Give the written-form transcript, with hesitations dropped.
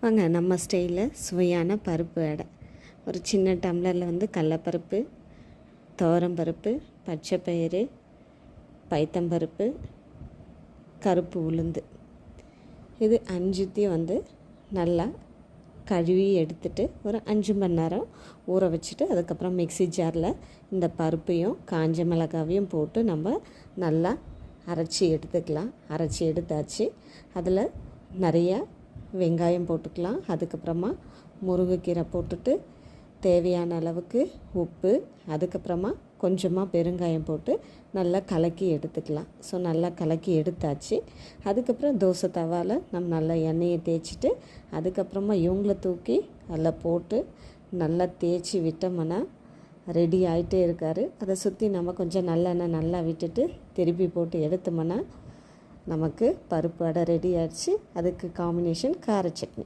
வாங்க நம்ம ஸ்டைலில் சுவையான பருப்பு வடை. ஒரு சின்ன டம்ளரில் கடலப்பருப்பு, துவரம்பருப்பு, பச்சைப்பயிறு, பைத்தம்பருப்பு, கருப்பு உளுந்து, இது அஞ்சுத்தையும் நல்லா கழுவி எடுத்துட்டு ஒரு 5 மணி நேரம் ஊற வச்சுட்டு, அதுக்கப்புறம் மிக்ஸி ஜாரில் இந்த பருப்பையும் காஞ்ச மிளகாவையும் போட்டு நம்ம நல்லா அரைச்சி எடுத்துக்கலாம். அரைச்சி எடுத்தாச்சு. அதில் நிறையா வெங்காயம் போட்டுக்கலாம். அதுக்கப்புறமா முருங்கைக்கீரை போட்டுட்டு தேவையான அளவுக்கு உப்பு, அதுக்கப்புறமா கொஞ்சமாக பெருங்காயம் போட்டு நல்லா கலக்கி எடுத்துக்கலாம். ஸோ நல்லா கலக்கி எடுத்தாச்சு. அதுக்கப்புறம் தோசை தவாவில் நம்ம நல்லா எண்ணெயை தேய்ச்சிட்டு, அதுக்கப்புறமா இவங்கள தூக்கி அதில் போட்டு நல்லா தேய்ச்சி விட்டோம்னா ரெடி ஆகிட்டே இருக்கார். அதை சுற்றி நம்ம கொஞ்சம் நல்லெண்ணெய் நல்லா விட்டுட்டு திருப்பி போட்டு எடுத்தோம்னா நமக்கு பருப்பு வடை ரெடி ஆகிடுச்சு. அதுக்கு காம்பினேஷன் கார சட்னி.